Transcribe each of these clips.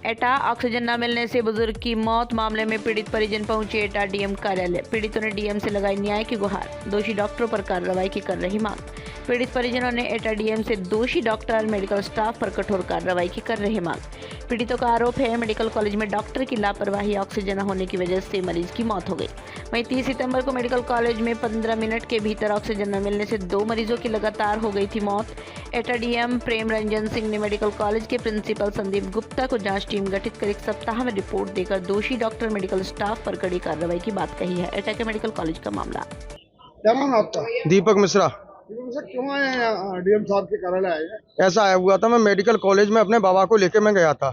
एटा oxygen न मिलने से बुजुर्ग की मौत मामले में पीड़ित परिजन पहुंचे एटा डीएम कार्यालय। पीड़ितों ने डीएम से लगाई न्याय की गुहार, दोषी डॉक्टरों पर कार्रवाई की कर रही मांग। पीड़ित परिजनों ने एटा डीएम से दोषी डॉक्टर और मेडिकल स्टाफ पर कठोर कार्रवाई की कर रही मांग। पीड़ितों का आरोप है मेडिकल कॉलेज में डॉक्टर की लापरवाही, ऑक्सीजन न होने की वजह से मरीज की मौत हो गई। वहीं 30 सितंबर को मेडिकल कॉलेज में 15 मिनट के भीतर ऑक्सीजन न मिलने से 2 मरीजों की लगातार हो गई थी मौत। एटा डीएम प्रेम रंजन सिंह ने मेडिकल कॉलेज के प्रिंसिपल संदीप गुप्ता को जांच टीम गठित कर 1 सप्ताह में रिपोर्ट देकर दोषी डॉक्टर मेडिकल स्टाफ पर कड़ी कार्रवाई की बात कही है। एटा के मेडिकल कॉलेज का मामला। क्या नाम है आपका? दीपक मिश्रा। दीपक मिश्रा, क्यों आए हैं डीएम साहब के कार्यालय आए हैं? ऐसा आया हुआ था, मैं मेडिकल कॉलेज में अपने बाबा को लेके मैं गया था।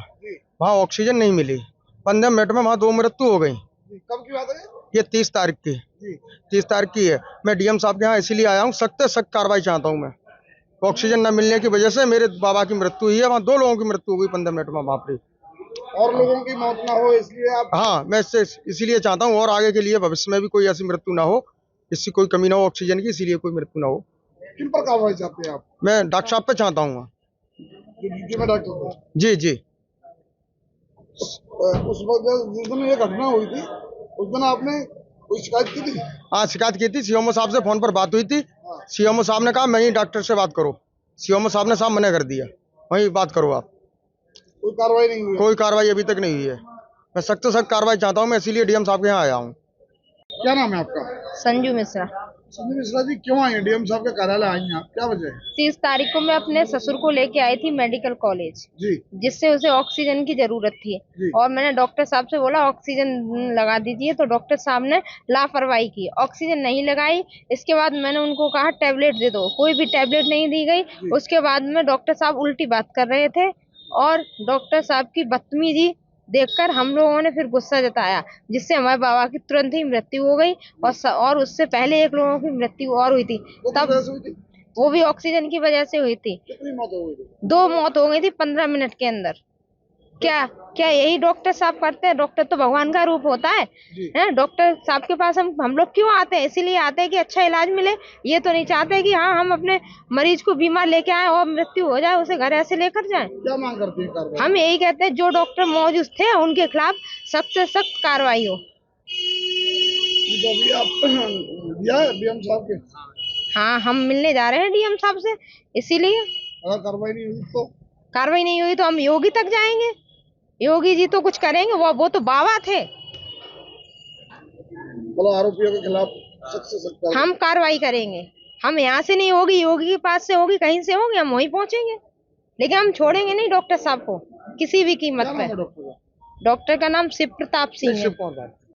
वहाँ ऑक्सीजन नहीं मिली, 15 मिनट में वहाँ 2 मृत्यु हो गई। कब की बात है ये 30 तारीख की 30 तारीख की है। मैं डीएम साहब के यहाँ इसीलिए आया हूँ, सख्त से सख्त कार्रवाई चाहता हूँ मैं। ऑक्सीजन न मिलने की वजह से मेरे बाबा की मृत्यु हुई है, वहाँ 2 लोगों की मृत्यु हो गई 15 मिनट में वहाँ पर। और लोगों की मौत ना हो इसलिए आप? हाँ, मैं इससे इसीलिए चाहता हूँ और आगे के लिए भविष्य में भी कोई ऐसी मृत्यु ना हो, इससे कोई कमी ना हो ऑक्सीजन की, इसीलिए कोई मृत्यु ना हो। किन पर कार्रवाई चाहते हैं आप? मैं डॉक्टर साहब पे चाहता हूँ। में डॉक्टर को? जी जी। उस वक्त जिस दिन ये घटना हुई थी उस दिन आपने कोई शिकायत की थी? हाँ, शिकायत की थी। सीएमओ साहब से फोन पर बात हुई थी। सीएमओ साहब ने कहा मैं ही डॉक्टर से बात करो। सीएमओ साहब ने साहब मना कर दिया, वही बात करो आप। कोई कार्रवाई नहीं हुई? कोई कार्रवाई अभी तक नहीं हुई है। मैं सख्त से सख्त कार्रवाई चाहता हूँ, मैं इसीलिए डीएम साहब के यहाँ आया हूँ। क्या नाम है आपका? संजू मिश्रा। संजू मिश्रा जी, क्यों आई हैं डीएम साहब के कार्यालय आई हैं आप, क्या वजह है? 30 तारीख को मैं अपने ससुर को लेके आई थी मेडिकल कॉलेज जी जिससे उसे ऑक्सीजन की जरूरत थी जी। और मैंने डॉक्टर साहब से बोला ऑक्सीजन लगा दीजिए, तो डॉक्टर साहब ने लापरवाही की, ऑक्सीजन नहीं लगाई। इसके बाद मैंने उनको कहा टैबलेट दे दो, कोई भी टैबलेट नहीं दी गई। उसके बाद में डॉक्टर साहब उल्टी बात कर रहे थे और डॉक्टर साहब की बदतमीजी देखकर हम लोगों ने फिर गुस्सा जताया, जिससे हमारे बाबा की तुरंत ही मृत्यु हो गई। और उससे पहले 1 लोगों की मृत्यु और हुई थी, तब वो भी ऑक्सीजन की वजह से हुई थी। कितनी मौत हो गई थी? 2 मौत हो गई थी 15 मिनट के अंदर। क्या क्या यही डॉक्टर साहब करते हैं? डॉक्टर तो भगवान का रूप होता है। डॉक्टर साहब के पास हम लोग क्यों आते हैं? इसीलिए आते हैं कि अच्छा इलाज मिले। ये तो नहीं चाहते कि हाँ हम अपने मरीज को बीमार लेके आए और मृत्यु हो जाए उसे घर ऐसे लेकर जाएं। क्या मांग करते हैं कार्रवाई? हम यही कहते हैं जो डॉक्टर मौजूद थे उनके खिलाफ सख्त से सख्त कार्रवाई हो। तो अभी आप दिया है डीएम साहब के? हाँ, हम मिलने जा रहे हैं डीएम साहब से, इसीलिए। अगर कार्रवाई नहीं हुई तो? कार्रवाई नहीं हुई तो हम योगी तक जाएंगे। योगी जी तो कुछ करेंगे, वो तो बाबा थे। मतलब आरोपियों के खिलाफ सख्त से सख्त हम कार्रवाई करेंगे। हम यहाँ से नहीं होगी, योगी के पास से होगी, कहीं से होगी, हम वहीं पहुंचेंगे। लेकिन हम छोड़ेंगे नहीं डॉक्टर साहब को किसी भी कीमत पे। डॉक्टर का? डॉक्टर का नाम शिव प्रताप सिंह है।